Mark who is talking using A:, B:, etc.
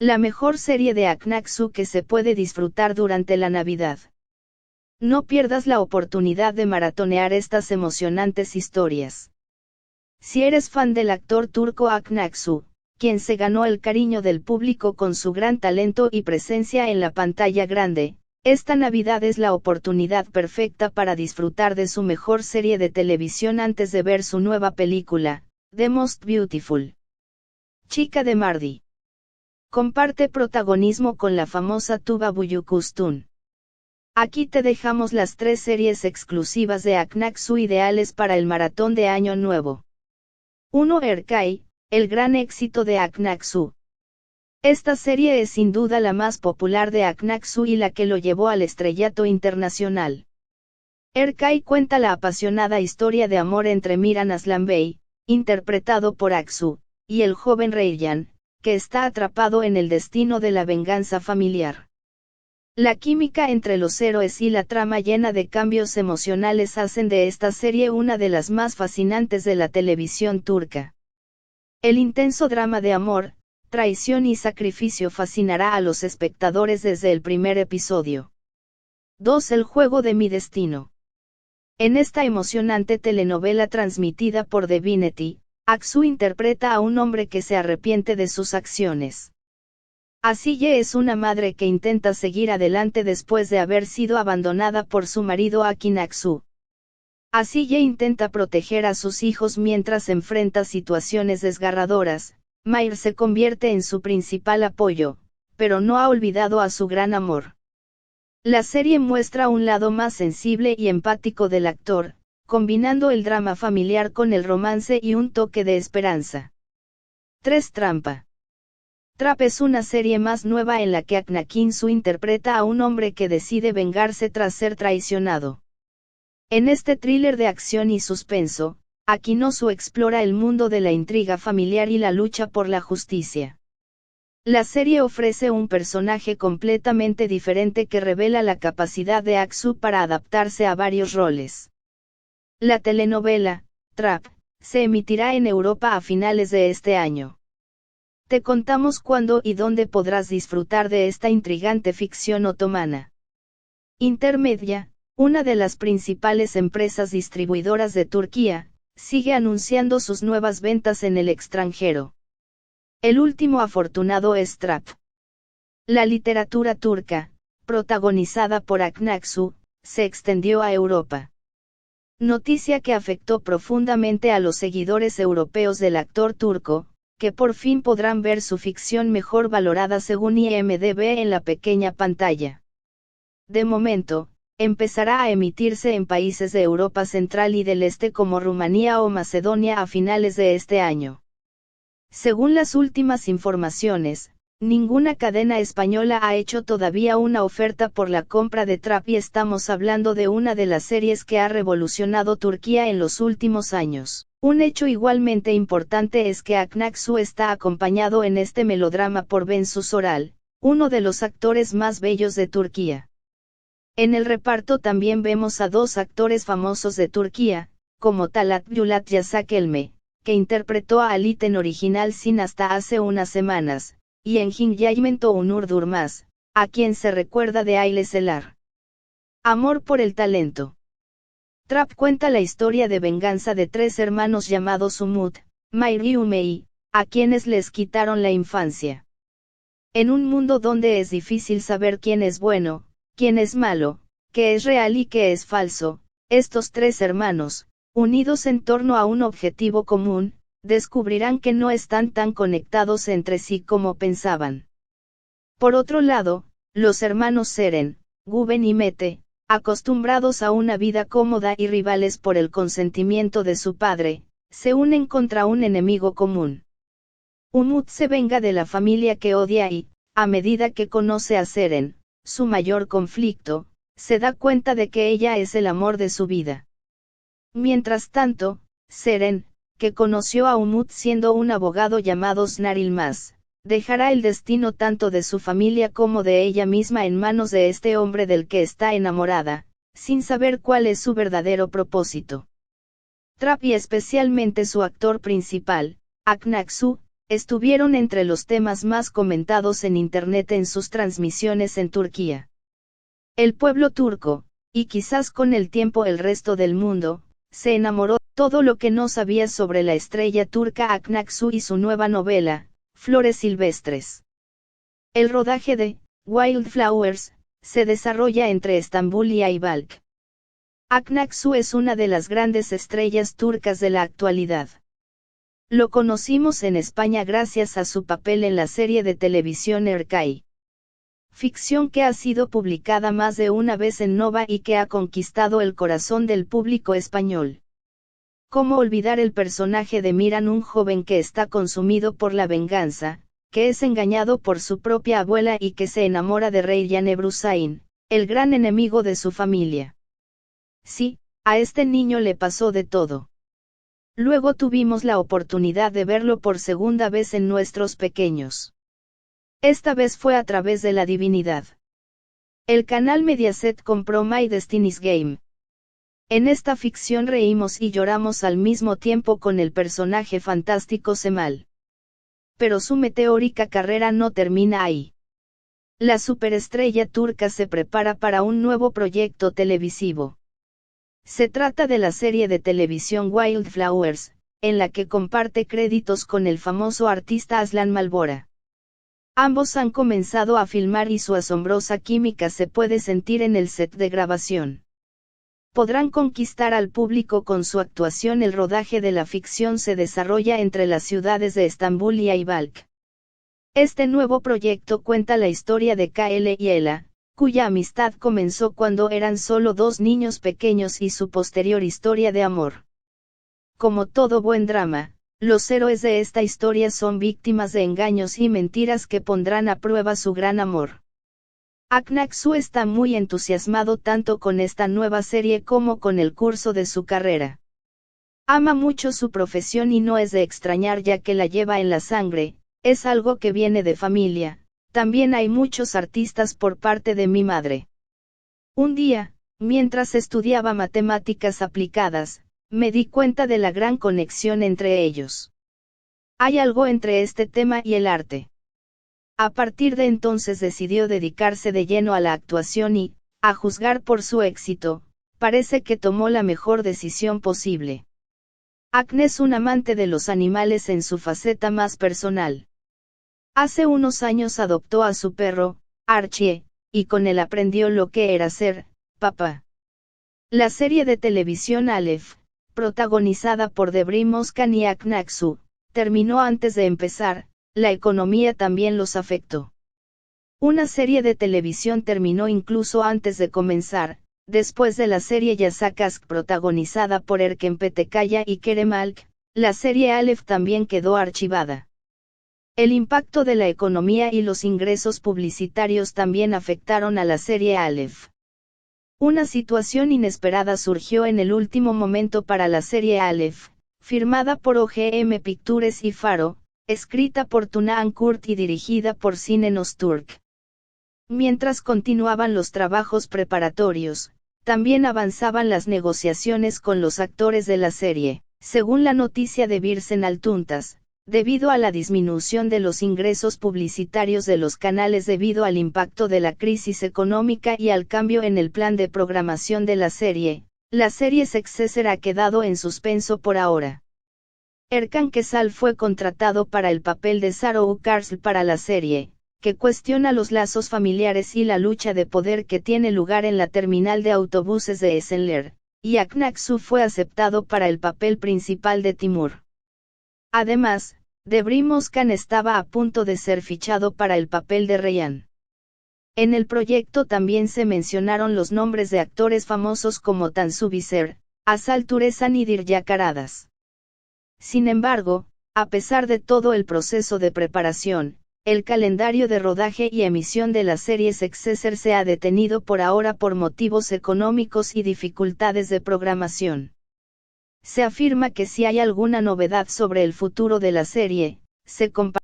A: La mejor serie de Aknaksu que se puede disfrutar durante la Navidad. No pierdas la oportunidad de maratonear estas emocionantes historias. Si eres fan del actor turco Aknaksu, quien se ganó el cariño del público con su gran talento y presencia en la pantalla grande, esta Navidad es la oportunidad perfecta para disfrutar de su mejor serie de televisión antes de ver su nueva película, The Most Beautiful. Chica de Mardi. Comparte protagonismo con la famosa Tuba Büyüküstün. Aquí te dejamos las 3 series exclusivas de Aknaksu ideales para el maratón de Año Nuevo. 1. Erkay, el gran éxito de Aknaksu. Esta serie es sin duda la más popular de Aknaksu y la que lo llevó al estrellato internacional. Erkay cuenta la apasionada historia de amor entre Miran Aslanbey, interpretado por Aksu, y el joven Reyyan, que está atrapado en el destino de la venganza familiar. La química entre los héroes y la trama llena de cambios emocionales hacen de esta serie una de las más fascinantes de la televisión turca. El intenso drama de amor, traición y sacrificio fascinará a los espectadores desde el primer episodio. 2. El juego de mi destino. En esta emocionante telenovela transmitida por Divinity, Aksu interpreta a un hombre que se arrepiente de sus acciones. Asiye es una madre que intenta seguir adelante después de haber sido abandonada por su marido Akin Aksu. Asiye intenta proteger a sus hijos mientras enfrenta situaciones desgarradoras. Mahir se convierte en su principal apoyo, pero no ha olvidado a su gran amor. La serie muestra un lado más sensible y empático del actor, combinando el drama familiar con el romance y un toque de esperanza. 3. Trampa. Trap es una serie más nueva en la que Aknaksu interpreta a un hombre que decide vengarse tras ser traicionado. En este thriller de acción y suspenso, Akinosu explora el mundo de la intriga familiar y la lucha por la justicia. La serie ofrece un personaje completamente diferente que revela la capacidad de Aksu para adaptarse a varios roles. La telenovela, Trap, se emitirá en Europa a finales de este año. Te contamos cuándo y dónde podrás disfrutar de esta intrigante ficción otomana. Intermedia, una de las principales empresas distribuidoras de Turquía, sigue anunciando sus nuevas ventas en el extranjero. El último afortunado es Trap. La literatura turca, protagonizada por Aknaksu, se extendió a Europa. Noticia que afectó profundamente a los seguidores europeos del actor turco, que por fin podrán ver su ficción mejor valorada según IMDb en la pequeña pantalla. De momento, empezará a emitirse en países de Europa Central y del Este como Rumanía o Macedonia a finales de este año. Según las últimas informaciones, ninguna cadena española ha hecho todavía una oferta por la compra de Trap y estamos hablando de una de las series que ha revolucionado Turquía en los últimos años. Un hecho igualmente importante es que Aknaksu está acompañado en este melodrama por Bensu Soral, uno de los actores más bellos de Turquía. En el reparto también vemos a 2 actores famosos de Turquía, como Talat Bulat Yasakelme, que interpretó a Halit en original sin hasta hace unas semanas, y Engin Yayment Onur Durmaz, a quien se recuerda de Aile Selar. Amor por el talento. Trap cuenta la historia de venganza de 3 hermanos llamados Umut, Mahir y Umey, a quienes les quitaron la infancia. En un mundo donde es difícil saber quién es bueno, quién es malo, qué es real y qué es falso, estos 3 hermanos, unidos en torno a un objetivo común, descubrirán que no están tan conectados entre sí como pensaban. Por otro lado, los hermanos Seren, Guben y Mete, acostumbrados a una vida cómoda y rivales por el consentimiento de su padre, se unen contra un enemigo común. Umut se venga de la familia que odia y, a medida que conoce a Seren, su mayor conflicto, se da cuenta de que ella es el amor de su vida. Mientras tanto, Seren, que conoció a Umut siendo un abogado llamado Snar Yılmaz, dejará el destino tanto de su familia como de ella misma en manos de este hombre del que está enamorada, sin saber cuál es su verdadero propósito. Trap y especialmente su actor principal, Aknaksu, estuvieron entre los temas más comentados en Internet en sus transmisiones en Turquía. El pueblo turco, y quizás con el tiempo el resto del mundo, se enamoró. Todo lo que no sabía sobre la estrella turca Akın Aksu y su nueva novela, Flores Silvestres. El rodaje de Wildflowers se desarrolla entre Estambul y Ayvalık. Akın Aksu es una de las grandes estrellas turcas de la actualidad. Lo conocimos en España gracias a su papel en la serie de televisión Erkay. Ficción que ha sido publicada más de una vez en Nova y que ha conquistado el corazón del público español. ¿Cómo olvidar el personaje de Miran, un joven que está consumido por la venganza, que es engañado por su propia abuela y que se enamora de Reyyan Ebrusain, el gran enemigo de su familia? Sí, a este niño le pasó de todo. Luego tuvimos la oportunidad de verlo por segunda vez en Nuestros Pequeños. Esta vez fue a través de La Divinidad. El canal Mediaset compró My Destiny's Game. En esta ficción reímos y lloramos al mismo tiempo con el personaje fantástico Cemal. Pero su meteórica carrera no termina ahí. La superestrella turca se prepara para un nuevo proyecto televisivo. Se trata de la serie de televisión Wildflowers, en la que comparte créditos con el famoso artista Aslan Malbora. Ambos han comenzado a filmar y su asombrosa química se puede sentir en el set de grabación. Podrán conquistar al público con su actuación. El rodaje de la ficción se desarrolla entre las ciudades de Estambul y Ayvalık. Este nuevo proyecto cuenta la historia de KL y Ela, cuya amistad comenzó cuando eran solo dos niños pequeños, y su posterior historia de amor. Como todo buen drama, los héroes de esta historia son víctimas de engaños y mentiras que pondrán a prueba su gran amor. Akın Aksu está muy entusiasmado tanto con esta nueva serie como con el curso de su carrera. Ama mucho su profesión y no es de extrañar ya que la lleva en la sangre, es algo que viene de familia. También hay muchos artistas por parte de mi madre. Un día, mientras estudiaba matemáticas aplicadas, me di cuenta de la gran conexión entre ellos. Hay algo entre este tema y el arte. A partir de entonces decidió dedicarse de lleno a la actuación y, a juzgar por su éxito, parece que tomó la mejor decisión posible. Akın es un amante de los animales en su faceta más personal. Hace unos años adoptó a su perro, Archie, y con él aprendió lo que era ser papá. La serie de televisión Aleph, protagonizada por Debrim Özkan y Akın Aksu, terminó antes de empezar. La economía también los afectó. Una serie de televisión terminó incluso antes de comenzar, después de la serie Yasak Aşk protagonizada por Erken Petekkaya y Kerem Alk, la serie Aleph también quedó archivada. El impacto de la economía y los ingresos publicitarios también afectaron a la serie Aleph. Una situación inesperada surgió en el último momento para la serie Aleph, firmada por OGM Pictures y Faro, escrita por Tuna Kurt y dirigida por Sinan Öztürk. Mientras continuaban los trabajos preparatorios, también avanzaban las negociaciones con los actores de la serie. Según la noticia de Birsen Altuntas, debido a la disminución de los ingresos publicitarios de los canales debido al impacto de la crisis económica y al cambio en el plan de programación de la serie Successor ha quedado en suspenso por ahora. Erkan Kesal fue contratado para el papel de Saru Karsl para la serie, que cuestiona los lazos familiares y la lucha de poder que tiene lugar en la terminal de autobuses de Esenler, y Akın Aksu fue aceptado para el papel principal de Timur. Además, Debrim Özkan estaba a punto de ser fichado para el papel de Reyhan. En el proyecto también se mencionaron los nombres de actores famosos como Tansu Biser, Asal Turesan y Dirya Karadas. Sin embargo, a pesar de todo el proceso de preparación, el calendario de rodaje y emisión de la serie Successor se ha detenido por ahora por motivos económicos y dificultades de programación. Se afirma que si hay alguna novedad sobre el futuro de la serie, se compartirá